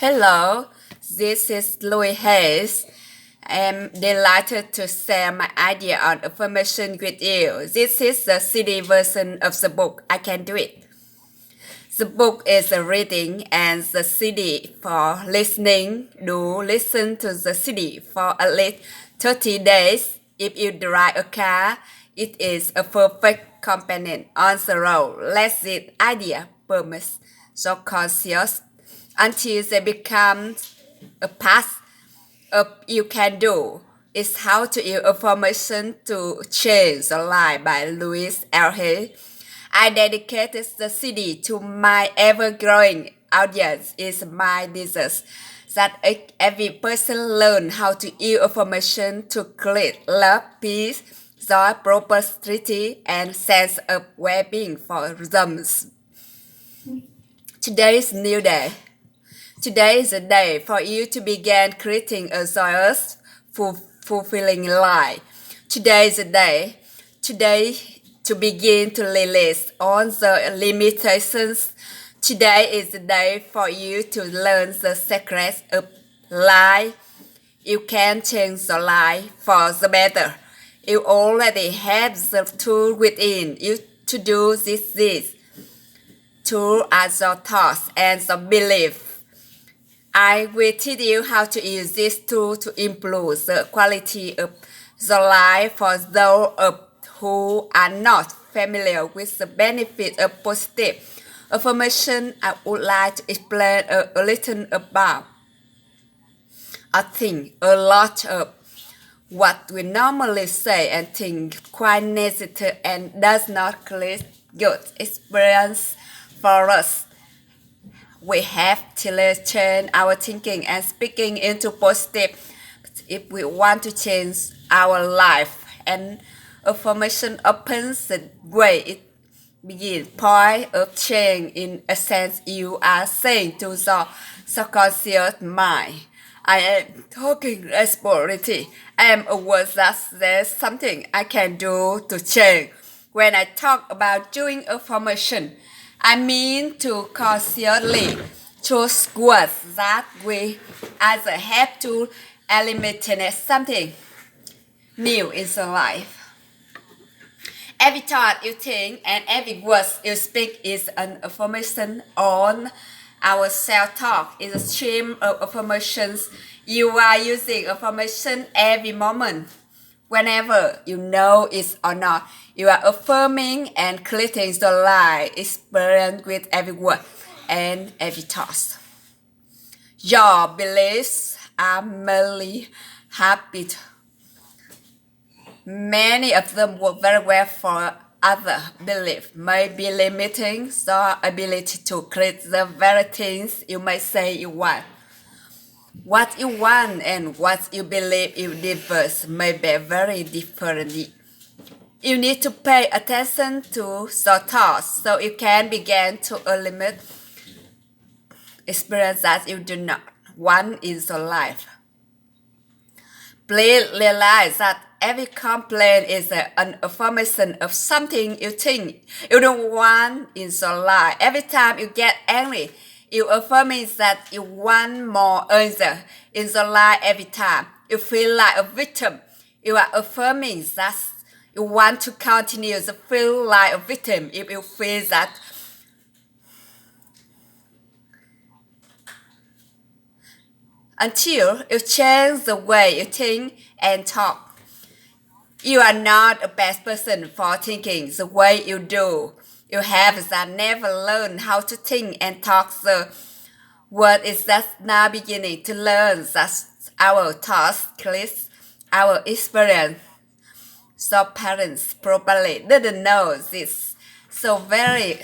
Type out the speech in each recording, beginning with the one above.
Hello, this is Louis Hayes. I'm delighted to share my idea on affirmation with you. This is the CD version of the book. I can do it. The book is a reading and the CD for listening. Do listen to the CD for at least 30 days. If you drive a car, it is a perfect companion on the road. Let this idea permit your conscious until they become a part of you can do. It's How to Use Affirmation to Change Your Life by Louis L. Hay. I dedicated the CD to my ever-growing audience. It's my desire that every person learn how to use affirmation to create love, peace, joy, prosperity, and sense of well-being for them. Today is a new day. Today is a day for you to begin creating a joyous, fulfilling life. Today is a day. Today to begin to release all the limitations. Today is the day for you to learn the secrets of life. You can change your life for the better. You already have the tool within you to do this. Tools are your thoughts and your beliefs. I will teach you how to use this tool to improve the quality of your life for those who are not familiar with the benefit of positive affirmation. I would like to explain a little about. I think a lot of what we normally say and think quite negative and does not create good experience for us. We have to change our thinking and speaking into positive if we want to change our life. And affirmation opens the way it begins. Point of change in a sense you are saying to your subconscious mind. I am talking responsibility. I am aware that there's something I can do to change. When I talk about doing affirmation, I mean to consciously choose words that we either have to eliminate something new in your life. Every thought you think and every word you speak is an affirmation on our self-talk is a stream of affirmations. You are using affirmation every moment. Whenever you know it or not, you are affirming and creating your life experience with every word and every thought. Your beliefs are merely habits. Many of them work very well for other beliefs, may be limiting your ability to create the very things you may say you want. What you want and what you believe you differs may be very differently. You need to pay attention to your thoughts so you can begin to eliminate experience that you do not want in your life. Please realize that every complaint is an affirmation of something you think you don't want in your life. Every time you get angry, you affirming that you want more anger in your life. Every time you feel like a victim, you are affirming that you want to continue to feel like a victim. If you feel that until you change the way you think and talk, you are not a bad person for thinking the way you do. You have that never learned how to think and talk. The world is just now beginning to learn that our thoughts create our experience. So parents probably didn't know this. So very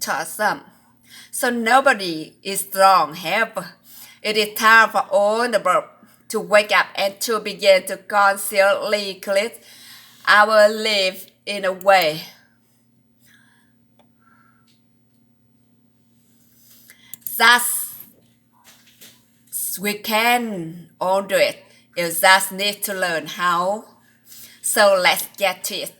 awesome. So nobody is wrong. However, it is time for all the world to wake up and to begin to consciously create our life in a way that we can all do it. You just need to learn how. So let's get to it.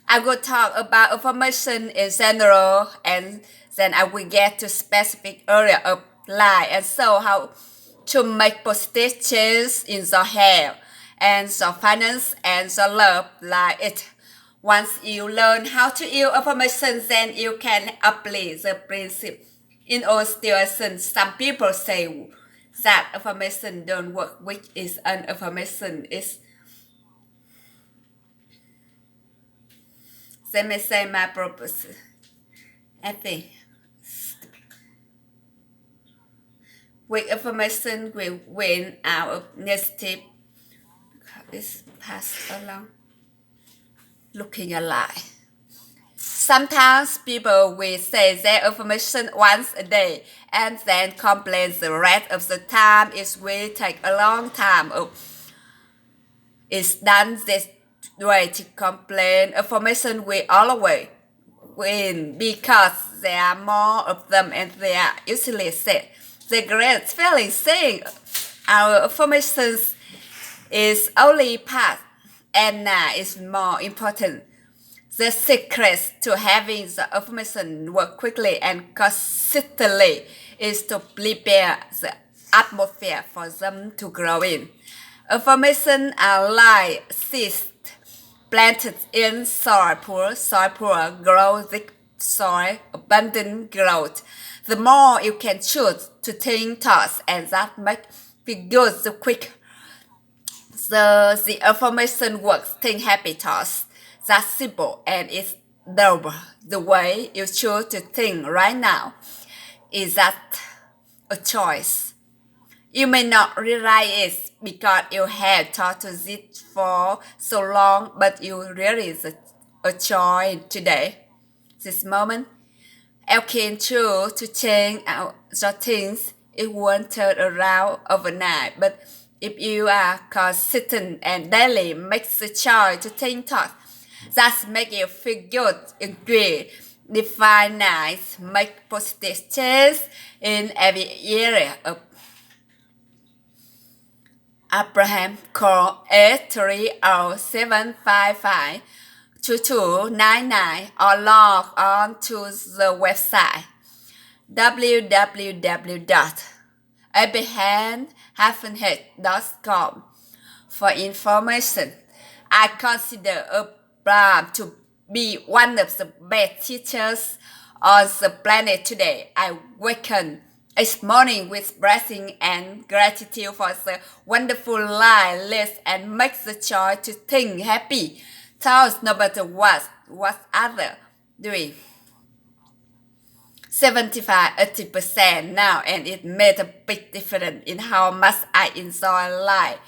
I will talk about affirmation in general, and then I will get to specific area of life and so how to make positive change in your health and your finance and your love like it. Once you learn how to use affirmation, then you can apply the principle in all situations. Some people say that affirmation don't work, which is an affirmation is. They may say my purpose. I think with affirmation will win our negative is passed along. Looking alive. Sometimes people will say their affirmation once a day and then complain the rest of the time. It will take a long time. It's done this way to complain. Affirmation will always win because there are more of them and they are usually said. The great feeling saying our affirmations is only part and now is more important. The secret to having the affirmation work quickly and consistently is to prepare the atmosphere for them to grow in. Affirmation are like seeds planted in soil poor grow thick soil, abundant growth. The more you can choose to think thoughts and that make feel good so quick. The affirmation works, think happy thoughts. That's simple and it's double. The way you choose to think right now is that a choice. You may not realize it because you have thought to it for so long, but you realize a choice today, this moment. You can choose to change your things. It won't turn around overnight, but if you are consistent and daily make the choice to think thoughts, that make you feel good, agree, define nice, make positive change in every area of Abraham call 830-755-2299 or log on to the website www.abraham-com for information. I consider Abraham to be one of the best teachers on the planet today. I waken each morning with blessing and gratitude for the wonderful life lived and make the choice to think happy thoughts no matter what other doing. 75-80% now, and it made a big difference in how much I enjoy life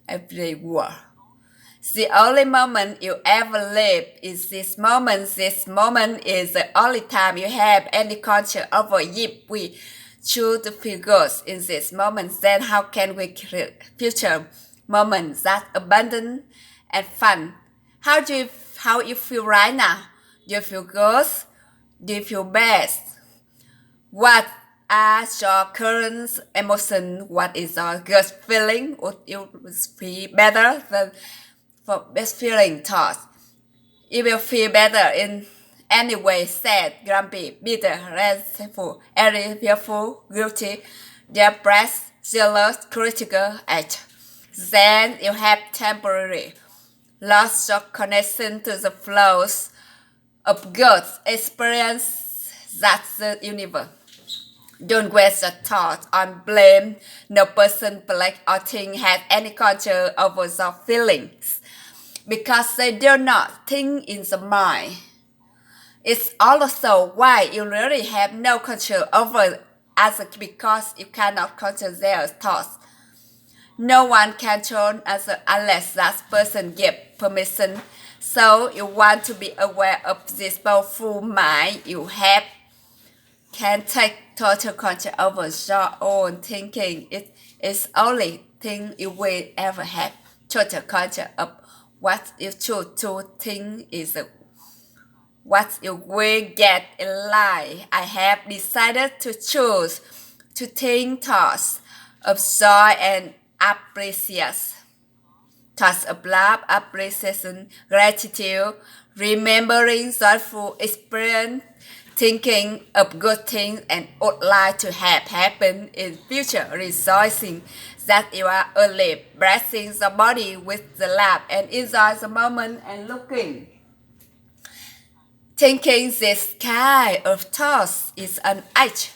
every world. The only moment you ever live is this moment. This moment is the only time you have any control over. If we choose to feel good in this moment, then how can we create future moments that abundant and fun? How you feel right now? Do you feel good? Do you feel best? What are your current emotions? What is your gut feeling? Would you feel better than for best feeling thoughts? You will feel better in any way: sad, grumpy, bitter, resentful, angry, fearful, guilty, depressed, jealous, critical, act. Then you have temporary lost your connection to the flows of God's experience. That's the universe. Don't waste your thoughts on blame. No person, place, or thing has any control over your feelings because they do not think in the mind. It's also why you really have no control over others because you cannot control their thoughts. No one can control others unless that person gives permission. So you want to be aware of this powerful mind you have. Can take total control over your own thinking. It is only thing you will ever have. Total control of what you choose to think is what you will get in life. I have decided to choose to think thoughts of joy and appreciation. thoughts of love, appreciation, gratitude, remembering thoughtful experience, thinking of good things and would like to have happen in future, rejoicing that you are alive, blessing the body with the love and enjoy the moment and looking. Thinking this kind of thoughts is an act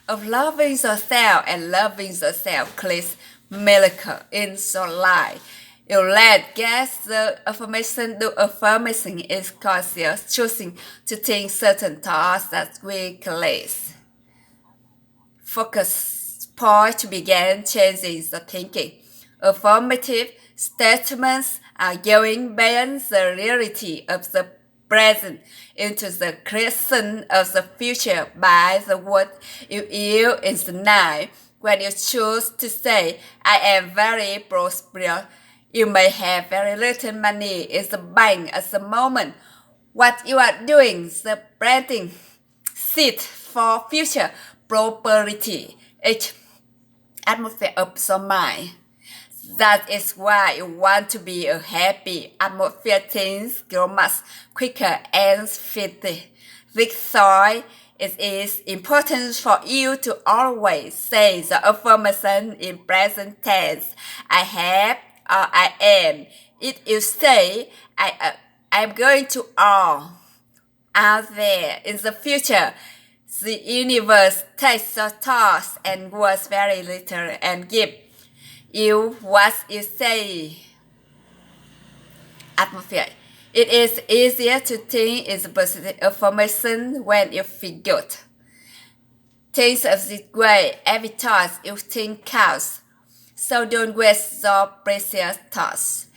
of loving yourself, and loving yourself creates miracle in your life. You let guess the affirmation. The affirmation is conscious choosing to think certain thoughts that we create. Focus point to begin changing the thinking. Affirmative statements are going beyond the reality of the present into the creation of the future by the word you use in the now. When you choose to say, I am very prosperous, you may have very little money in the bank at the moment. What you are doing, the planting seed for future prosperity. It's atmosphere of your mind. That is why you want to be a happy atmosphere. Things grow much quicker and fitter. This why it is important for you to always say the affirmation in present tense. I have or I am. If you say I'm going to all out there in the future, the universe takes your thoughts and words very little and give you what you say. Atmosphere. It is easier to think in the positive affirmation when you feel good. Think of this way: every thought you think counts. So don't waste your precious thoughts.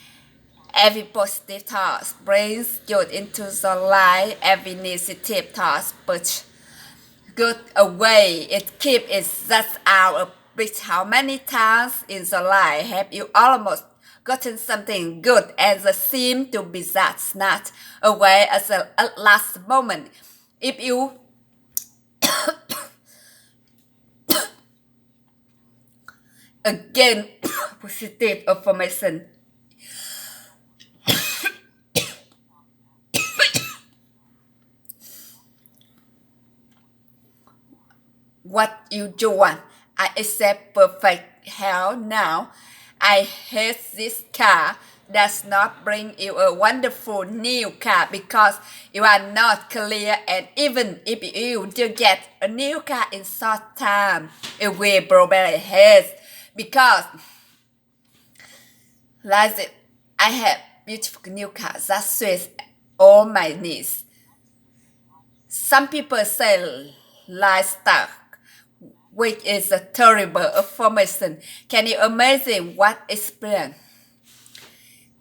Every positive thought brings good into your life. Every negative thought puts good away. It keeps it just out of reach. How many times in your life have you almost gotten something good and it seemed to be that snatched away at the last moment? If you again positive affirmation, what you do want. I accept perfect health now. I hate this car. Does not bring you a wonderful new car because you are not clear, and even if you do get a new car in short time, it will probably hate because like it, I have beautiful new car that suits all my needs. Some people say lifestyle, which is a terrible affirmation. Can you imagine what experience?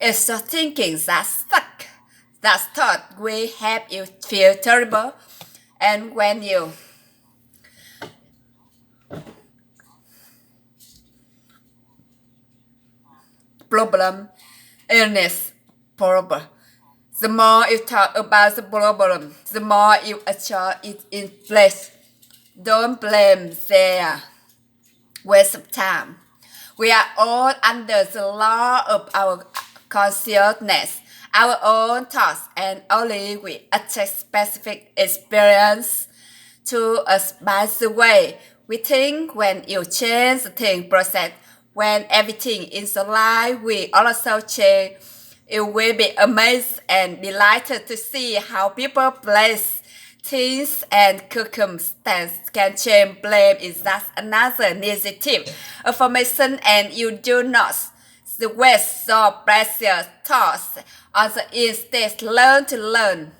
It's your thinking that stuck. That thought will help you feel terrible, and when you problem, illness, problem. The more you talk about the problem, the more you adjust it in place. Don't blame their waste of time. We are all under the law of our consciousness, our own thoughts, and only we attach specific experience to us by the way we think. When you change the thinking process, when everything in your life will also change, you will be amazed and delighted to see how people, place, things, and circumstances can change. Blame is just another negative affirmation, and you do not waste your precious thoughts on the instead learn.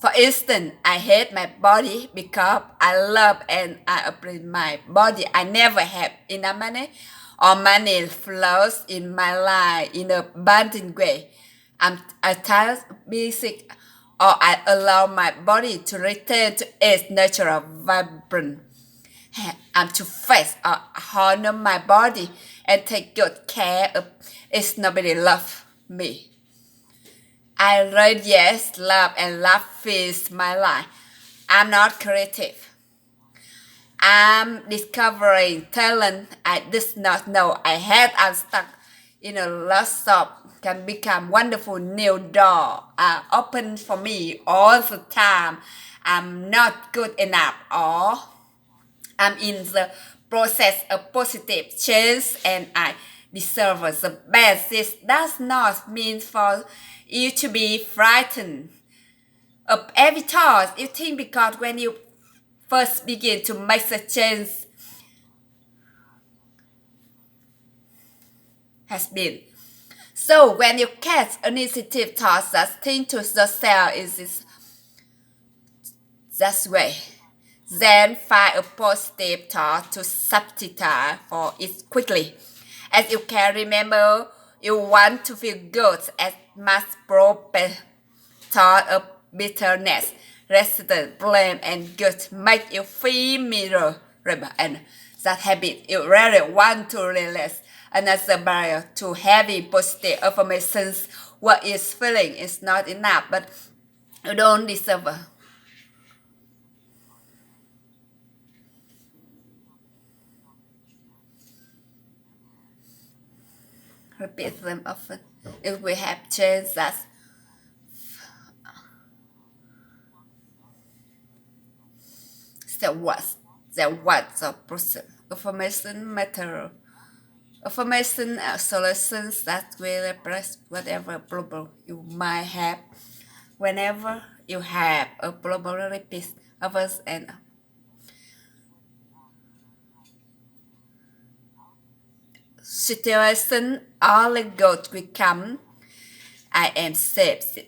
For instance, I hate my body because I love and I appreciate my body. I never have enough money or money flows in my life in a abundant way. I tired, be sick, or I allow my body to return to its natural vibrant. I'm to face or honor my body and take good care of it. Nobody love me. I radiate love, and love fills my life. I'm not creative. I'm discovering talent I did not know I had. I'm stuck in a lost shop can become wonderful new door are open for me all the time. I'm not good enough or I'm in the process of positive change and I deserve the best. This does not mean for you to be frightened of every thought you think, because when you first begin to make the change has been. So when you catch an initiative thought that think to yourself is this that way, then find a positive thought to substitute for it quickly. As you can remember, you want to feel good as much proper thought of bitterness, resistance, blame, and guilt make you feel miserable, and that habit you really want to release. Another barrier to having positive affirmations, what is feeling is not enough, but you don't deserve. Repeat them often. If we have changed that, what the process. Affirmation matter. Affirmation are solutions that will replace whatever problem you might have. Whenever you have a problem, repeat others and situation all good will come. I am safe.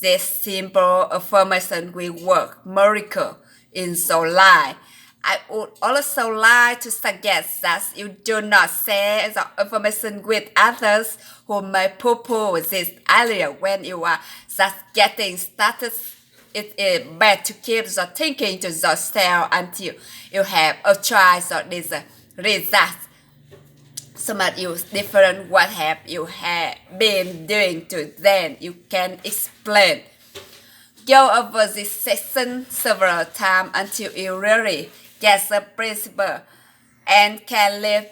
This simple affirmation will work miracle in your life. I would also like to suggest that you do not share the information with others who may poo-poo this idea when you are just getting started. It is better to keep the thinking to yourself until you have a choice or results. So much you different what have you have been doing to then you can explain. Go over this section several times until you really get the principle and can live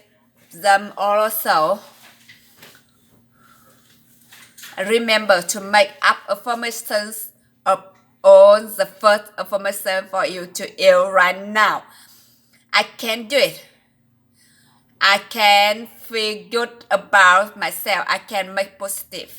them also. Remember to make up affirmations on the first affirmation for you to you right now. I can do it. I can feel good about myself. I can make positive.